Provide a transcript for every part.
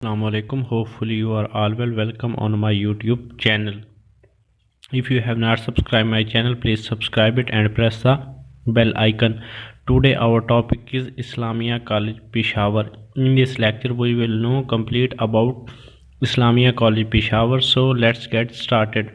Assalamu alaikum. Hopefully you are all well. Welcome on my YouTube channel. If you have not subscribed my channel, please subscribe it and press the bell icon. Today our topic is Islamia College Peshawar. In this lecture we will know complete about Islamia College Peshawar. So let's get started.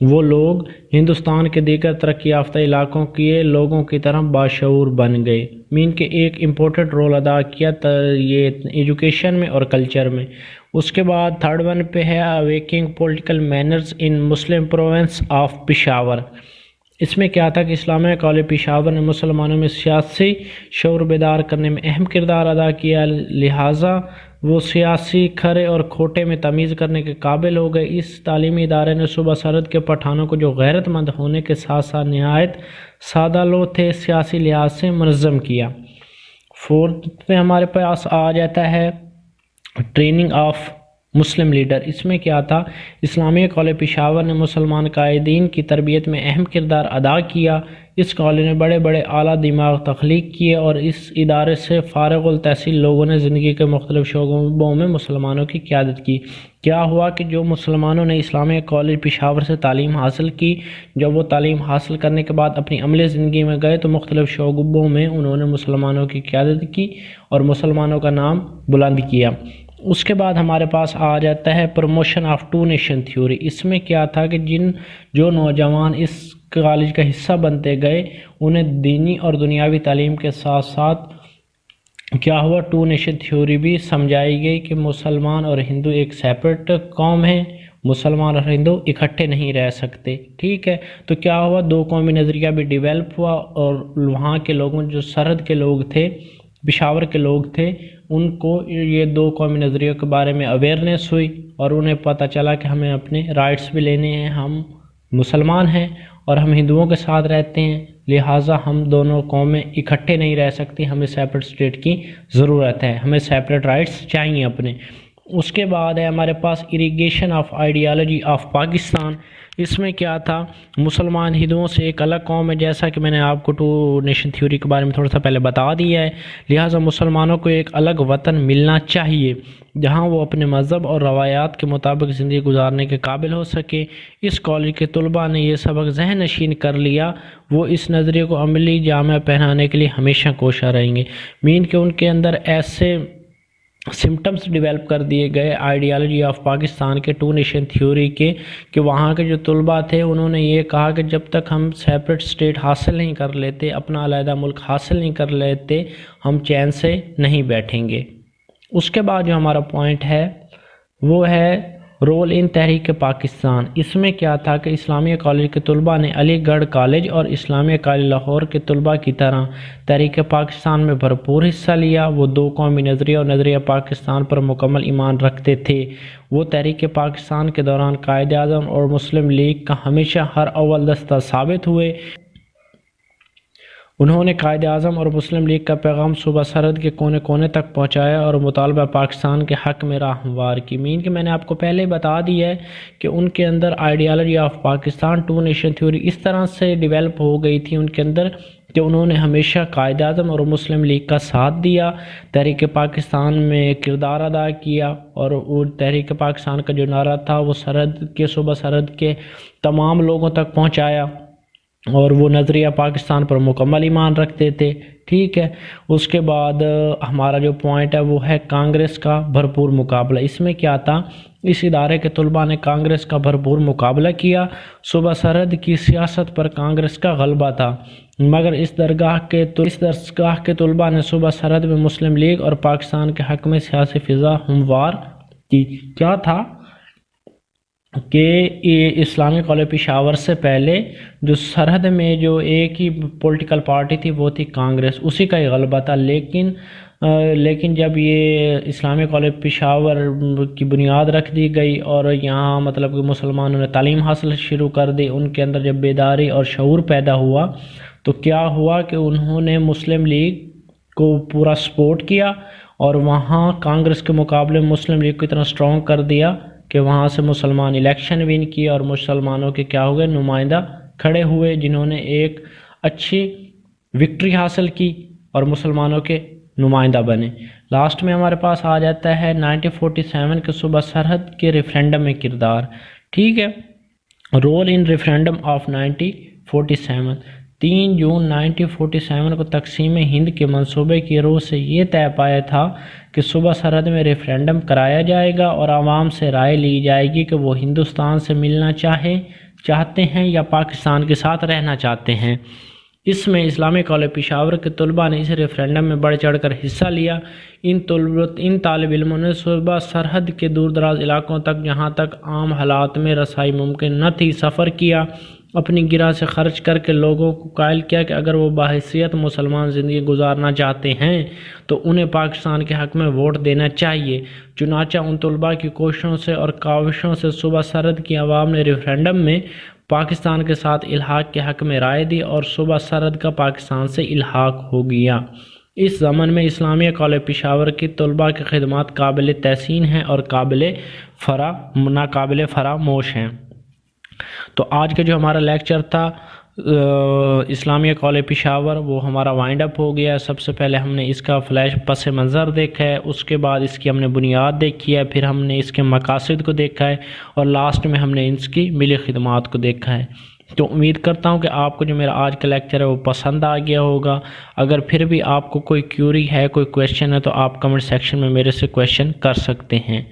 وہ لوگ ہندوستان کے دیگر ترقی یافتہ علاقوں کے لوگوں کی طرح باشعور بن گئے۔ مین کے ایک امپورٹنٹ رول ادا کیا یہ ایجوکیشن میں اور کلچر میں۔ اس کے بعد تھرڈ ون پہ ہے awakening political manners in Muslim province of Peshawar. اس میں کیا تھا کہ اسلامیہ کالج پشاور نے مسلمانوں میں سیاسی شعور بیدار کرنے میں اہم کردار ادا کیا، لہٰذا وہ سیاسی کھرے اور کھوٹے میں تمیز کرنے کے قابل ہو گئے۔ اس تعلیمی ادارے نے صوبہ سرحد کے پٹھانوں کو، جو غیرت مند ہونے کے ساتھ ساتھ نہایت سادہ لوگ تھے، سیاسی لحاظ سے منظم کیا۔ فورتھ پہ ہمارے پاس آ جاتا ہے ٹریننگ آف مسلم لیڈر۔ اس میں کیا تھا، اسلامیہ کالج پشاور نے مسلمان قائدین کی تربیت میں اہم کردار ادا کیا۔ اس کالج نے بڑے بڑے اعلیٰ دماغ تخلیق کیے اور اس ادارے سے فارغ التحصیل لوگوں نے زندگی کے مختلف شعبوں میں مسلمانوں کی قیادت کی۔ کیا ہوا کہ جو مسلمانوں نے اسلامیہ کالج پشاور سے تعلیم حاصل کی، جب وہ تعلیم حاصل کرنے کے بعد اپنی عملی زندگی میں گئے تو مختلف شعبوں میں انہوں نے مسلمانوں کی قیادت کی اور مسلمانوں کا نام بلند کیا۔ اس کے بعد ہمارے پاس آ جاتا ہے promotion of two nation theory. اس میں کیا تھا کہ جو نوجوان اس کالج کا حصہ بنتے گئے، انہیں دینی اور دنیاوی تعلیم کے ساتھ ساتھ کیا ہوا، ٹو نیشن تھیوری بھی سمجھائی گئی کہ مسلمان اور ہندو ایک سیپریٹ قوم ہے، مسلمان اور ہندو اکٹھے نہیں رہ سکتے۔ ٹھیک ہے، تو کیا ہوا، دو قومی نظریہ بھی ڈیولپ ہوا اور وہاں کے لوگوں، جو سرحد کے لوگ تھے، پشاور کے لوگ تھے، ان کو یہ دو قومی نظریوں کے بارے میں اویئرنیس ہوئی اور انہیں پتہ چلا کہ ہمیں اپنے رائٹس بھی لینے ہیں، ہم مسلمان ہیں اور ہم ہندوؤں کے ساتھ رہتے ہیں، لہٰذا ہم دونوں قومیں اکٹھے نہیں رہ سکتی، ہمیں سیپریٹ اسٹیٹ کی ضرورت ہے، ہمیں سیپریٹ رائٹس چاہیے اپنے۔ اس کے بعد ہے ہمارے پاس irrigation of ideology of Pakistan. اس میں کیا تھا، مسلمان ہندوؤں سے ایک الگ قوم ہے، جیسا کہ میں نے آپ کو ٹو نیشن تھیوری کے بارے میں تھوڑا سا پہلے بتا دیا ہے، لہٰذا مسلمانوں کو ایک الگ وطن ملنا چاہیے جہاں وہ اپنے مذہب اور روایات کے مطابق زندگی گزارنے کے قابل ہو سکے۔ اس کالج کے طلباء نے یہ سبق ذہن نشین کر لیا، وہ اس نظریے کو عملی جامہ پہنانے کے لیے ہمیشہ کوشاں رہیں گے۔ مین کہ ان کے اندر ایسے سمٹمز ڈیولپ کر دیے گئے آئیڈیالوجی آف پاکستان کے، ٹو نیشن تھیوری کے، کہ وہاں کے جو طلباء تھے انہوں نے یہ کہا کہ جب تک ہم سیپریٹ اسٹیٹ حاصل نہیں کر لیتے، اپنا علیحدہ ملک حاصل نہیں کر لیتے، ہم چین سے نہیں بیٹھیں گے۔ اس کے بعد جو ہمارا پوائنٹ ہے وہ ہے رول ان تحریک پاکستان۔ اس میں کیا تھا کہ اسلامیہ کالج کے طلباء نے علی گڑھ کالج اور اسلامیہ کالج لاہور کے طلباء کی طرح تحریک پاکستان میں بھرپور حصہ لیا۔ وہ دو قومی نظریہ اور نظریہ پاکستان پر مکمل ایمان رکھتے تھے۔ وہ تحریک پاکستان کے دوران قائد اعظم اور مسلم لیگ کا ہمیشہ ہر اول دستہ ثابت ہوئے۔ انہوں نے قائد اعظم اور مسلم لیگ کا پیغام صوبہ سرحد کے کونے کونے تک پہنچایا اور مطالبہ پاکستان کے حق میں راہ ہموار کی۔ مین کہ میں نے آپ کو پہلے ہی بتا دیا ہے کہ ان کے اندر ideology of Pakistan, two nation theory اس طرح سے ڈیولپ ہو گئی تھی ان کے اندر کہ انہوں نے ہمیشہ قائد اعظم اور مسلم لیگ کا ساتھ دیا، تحریک پاکستان میں کردار ادا کیا، اور وہ تحریک پاکستان کا جو نعرہ تھا وہ سرحد کے، صوبہ سرحد کے تمام لوگوں تک پہنچایا، اور وہ نظریہ پاکستان پر مکمل ایمان رکھتے تھے۔ ٹھیک ہے، اس کے بعد ہمارا جو پوائنٹ ہے وہ ہے کانگریس کا بھرپور مقابلہ۔ اس میں کیا تھا، اس ادارے کے طلباء نے کانگریس کا بھرپور مقابلہ کیا۔ صوبہ سرحد کی سیاست پر کانگریس کا غلبہ تھا، مگر اس درگاہ کے طلباء نے صوبہ سرحد میں مسلم لیگ اور پاکستان کے حق میں سیاسی فضا ہموار کی۔ کیا تھا کہ اسلامی کالج پشاور سے پہلے جو سرحد میں جو ایک ہی پولیٹیکل پارٹی تھی وہ تھی کانگریس، اسی کا ہی غلبہ تھا، لیکن جب یہ اسلامی کالج پشاور کی بنیاد رکھ دی گئی اور یہاں مطلب کہ مسلمانوں نے تعلیم حاصل شروع کر دی، ان کے اندر جب بیداری اور شعور پیدا ہوا تو کیا ہوا کہ انہوں نے مسلم لیگ کو پورا سپورٹ کیا اور وہاں کانگریس کے مقابلے مسلم لیگ کو اتنا اسٹرانگ کر دیا کہ وہاں سے مسلمان الیکشن ون کیے اور مسلمانوں کے کیا ہو گئے، نمائندہ کھڑے ہوئے، جنہوں نے ایک اچھی وکٹری حاصل کی اور مسلمانوں کے نمائندہ بنے۔ لاسٹ میں ہمارے پاس آ جاتا ہے 1947 کے صوبہ سرحد کے ریفرینڈم میں کردار۔ ٹھیک ہے، رول ان ریفرینڈم آف 1947۔ 3 جون 1947 کو تقسیم ہند کے منصوبے کی روح سے یہ طے پایا تھا کہ صوبہ سرحد میں ریفرینڈم کرایا جائے گا اور عوام سے رائے لی جائے گی کہ وہ ہندوستان سے ملنا چاہے چاہتے ہیں یا پاکستان کے ساتھ رہنا چاہتے ہیں۔ اس میں اسلامی کالج پشاور کے طلباء نے اس ریفرینڈم میں بڑھ چڑھ کر حصہ لیا۔ ان طالب علموں نے صوبہ سرحد کے دور دراز علاقوں تک، جہاں تک عام حالات میں رسائی ممکن نہ تھی، سفر کیا، اپنی گراں سے خرچ کر کے لوگوں کو قائل کیا کہ اگر وہ بحیثیت مسلمان زندگی گزارنا چاہتے ہیں تو انہیں پاکستان کے حق میں ووٹ دینا چاہیے۔ چنانچہ ان طلباء کی کوششوں سے اور کاوشوں سے صوبہ سرحد کی عوام نے ریفرینڈم میں پاکستان کے ساتھ الحاق کے حق میں رائے دی اور صوبہ سرحد کا پاکستان سے الحاق ہو گیا۔ اس ضمن میں اسلامیہ کالج پشاور کی طلباء کی خدمات قابل تحسین ہیں اور ناقابل فراموش ہیں۔ تو آج کا جو ہمارا لیکچر تھا اسلامیہ کالج پشاور، وہ ہمارا وائنڈ اپ ہو گیا۔ سب سے پہلے ہم نے اس کا فلیش پس منظر دیکھا ہے، اس کے بعد اس کی ہم نے بنیاد دیکھی ہے، پھر ہم نے اس کے مقاصد کو دیکھا ہے، اور لاسٹ میں ہم نے اس کی ملی خدمات کو دیکھا ہے۔ تو امید کرتا ہوں کہ آپ کو جو میرا آج کا لیکچر ہے وہ پسند آ گیا ہوگا۔ اگر پھر بھی آپ کو کوئی کیوری ہے، کوئی کویشچن ہے، تو آپ کمنٹ سیکشن میں میرے سے کویشچن کر سکتے ہیں۔